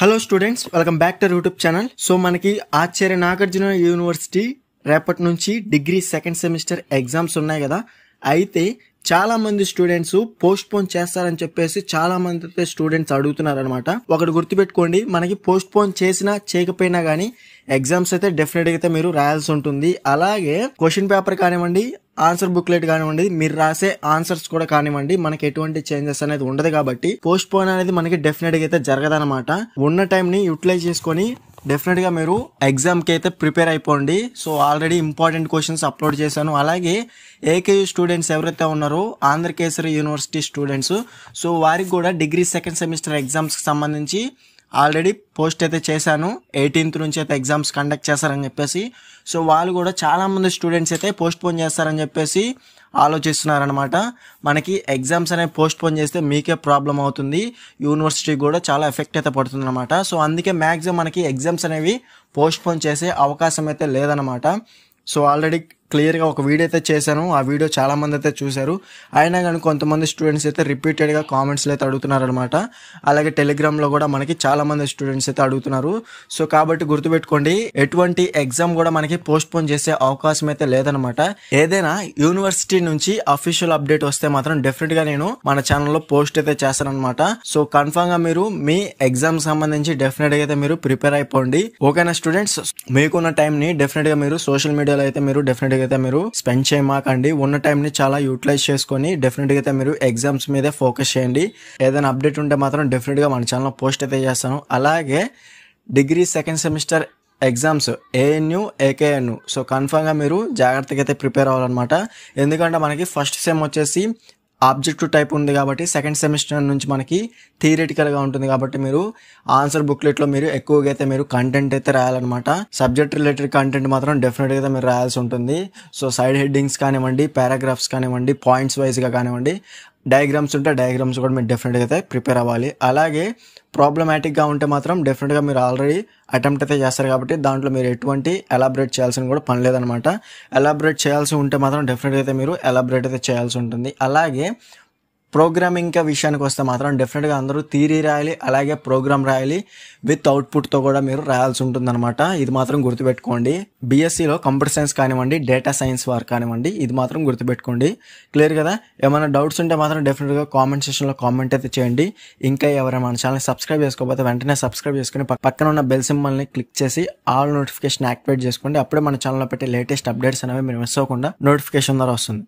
Hello students, welcome back to YouTube channel. So మనకి Acharya Nagarjuna university రేపటి నుంచి డిగ్రీ సెకండ్ సెమిస్టర్ ఎగ్జామ్స్ ఉన్నాయి కదా. అయితే చాలా మంది స్టూడెంట్స్ పోస్ట్ పోన్ చేస్తారని చెప్పేసి చాలా మంది స్టూడెంట్స్ అడుగుతున్నారు అనమాట. ఒకటి గుర్తుపెట్టుకోండి, మనకి పోస్ట్ పోన్ చేసినా చేయకపోయినా గానీ ఎగ్జామ్స్ అయితే డెఫినెట్ గా అయితే మీరు రాయాల్సి ఉంటుంది. అలాగే క్వశ్చన్ పేపర్ కానివ్వండి, ఆన్సర్ బుక్లెట్ కానివ్వండి, మీరు రాసే ఆన్సర్స్ కూడా కానివ్వండి, మనకి ఎటువంటి చేంజెస్ అనేది ఉండదు. కాబట్టి పోస్ట్ పోన్ అనేది మనకి డెఫినెట్ గా అయితే జరగదనమాట. ఉన్న టైం ని యూటిలైజ్ చేసుకొని డెఫినెట్ గా మీరు ఎగ్జామ్ కి అయితే ప్రిపేర్ అయిపోండి. So already important questions upload చేశాను. అలాగే ఏకేయూ స్టూడెంట్స్ ఎవరైతే ఉన్నారో ఆంధ్రకేసరి యూనివర్సిటీ స్టూడెంట్స్, సో వారికి కూడా డిగ్రీ సెకండ్ సెమిస్టర్ ఎగ్జామ్స్ కి సంబంధించి ఆల్రెడీ పోస్ట్ అయితే చేశాను. 18th నుంచి అయితే ఎగ్జామ్స్ కండక్ట్ చేస్తారని చెప్పేసి, సో వాళ్ళు కూడా చాలా మంది స్టూడెంట్స్ అయితే పోస్ట్ పోన్ చేస్తారని చెప్పేసి ఆలోచిస్తున్నారనమాట. మనకి ఎగ్జామ్స్ అనేవి పోస్ట్ పోన్ చేస్తే మీకే ప్రాబ్లం అవుతుంది, యూనివర్సిటీ కూడా చాలా ఎఫెక్ట్ అయితే పడుతుంది అనమాట. సో అందుకే మ్యాక్సిమం మనకి ఎగ్జామ్స్ అనేవి పోస్ట్ పోన్ చేసే అవకాశం అయితే లేదనమాట. సో ఆల్రెడీ క్లియర్గా ఒక వీడియో అయితే చేశాను, ఆ వీడియో చాలా మంది అయితే చూశారు. అయినా కానీ కొంతమంది స్టూడెంట్స్ అయితే రిపీటెడ్గా కామెంట్స్లో అయితే అడుగుతున్నారు అనమాట. అలాగే టెలిగ్రామ్లో కూడా మనకి చాలా మంది స్టూడెంట్స్ అయితే అడుగుతున్నారు. సో కాబట్టి గుర్తుపెట్టుకోండి, ఎటువంటి ఎగ్జామ్ కూడా మనకి పోస్ట్ పోన్ చేసే అవకాశం అయితే లేదనమాట. ఏదైనా యూనివర్సిటీ నుంచి అఫీషియల్ అప్డేట్ వస్తే మాత్రం డెఫినెట్గా నేను మన ఛానల్లో పోస్ట్ అయితే చేస్తాను అనమాట. సో కన్ఫామ్గా మీరు మీ ఎగ్జామ్ సంబంధించి డెఫినెట్గా అయితే మీరు ప్రిపేర్ అయిపోండి. ఓకేనా స్టూడెంట్స్, మీకున్న టైంని డెఫినెట్గా మీరు సోషల్ మీడియాలో అయితే మీరు డెఫినెట్గా అయితే మీరు స్పెండ్ చేయమాకండి. ఉన్న టైం ని చాలా యూటిలైజ్ చేసుకొని డెఫినెట్ గా అయితే మీరు ఎగ్జామ్స్ మీదే ఫోకస్ చేయండి. ఏదైనా అప్డేట్ ఉంటే మాత్రం డెఫినెట్ గా మన ఛానల్లో పోస్ట్ అయితే చేస్తాను. అలాగే degree second semester exams ANU AKNU, so confirm గా మీరు జాగ్రత్తగా అయితే ప్రిపేర్ అవ్వాలన్నమాట. ఎందుకంటే మనకి ఫస్ట్ సెమ్ వచ్చేసి ఆబ్జెక్టివ్ టైప్ ఉంది కాబట్టి సెకండ్ సెమిస్టర్ నుంచి మనకి థియరిటికల్ గా ఉంటుంది. కాబట్టి మీరు ఆన్సర్ బుక్లెట్ లో మీరు ఎక్కువగా అయితే మీరు కంటెంట్ అయితే రాయాలన్నమాట. సబ్జెక్ట్ రిలేటెడ్ కంటెంట్ మాత్రం డెఫినెట్ గా మీరు రాయాల్సి ఉంటుంది. సో సైడ్ హెడ్డింగ్స్ కానివ్వండి, పారాగ్రాఫ్స్ కానివ్వండి, పాయింట్స్ వైజ్ గా కానివ్వండి, డయాగ్రామ్స్ ఉంటే డయాగ్రామ్స్ కూడా మీరు డెఫినెట్గా అయితే ప్రిపేర్ అవ్వాలి. అలాగే ప్రాబ్లమాటిక్గా ఉంటే మాత్రం డెఫినెట్గా మీరు ఆల్రెడీ అటెంప్ట్ అయితే చేస్తారు కాబట్టి దాంట్లో మీరు ఎటువంటి ఎలాబరేట్ చేయాల్సిన కూడా పని లేదనమాట. ఎలాబరేట్ చేయాల్సి ఉంటే మాత్రం డెఫినెట్గా అయితే మీరు ఎలాబరేట్ అయితే చేయాల్సి ఉంటుంది. అలాగే ప్రోగ్రామింగ్ విషయానికి వస్తే మాత్రం డెఫినెట్గా అందరూ థియరీ రాయాలి, అలాగే ప్రోగ్రామ్ రాయాలి, విత్ అవుట్పుట్తో కూడా మీరు రాయాల్సి ఉంటుంది అనమాట. ఇది మాత్రం గుర్తుపెట్టుకోండి. బీఎస్సీలో కంప్యూటర్ సైన్స్ కానివ్వండి, డేటా సైన్స్ వారు కానివ్వండి, ఇది మాత్రం గుర్తుపెట్టుకోండి. క్లియర్ కదా? ఏమైనా డౌట్స్ ఉంటే మాత్రం డెఫినెట్గా కామెంట్ సెక్షన్లో కామెంట్ అయితే చేయండి. ఇంకా ఎవరైనా మన ఛానల్ సబ్స్క్రైబ్ చేసుకోకపోతే వెంటనే సబ్స్క్రైబ్ చేసుకుని పక్కన ఉన్న బెల్ సింబల్ని క్లిక్ చేసి ఆల్ నోటిఫికేషన్ యాక్టివేట్ చేసుకోండి. అప్పుడే మన ఛానల్లో పెట్టే లేటెస్ట్ అప్డేట్స్ అనేవి మీరు మిస్ అవ్వకుండా నోటిఫికేషన్ ద్వారా వస్తుంది.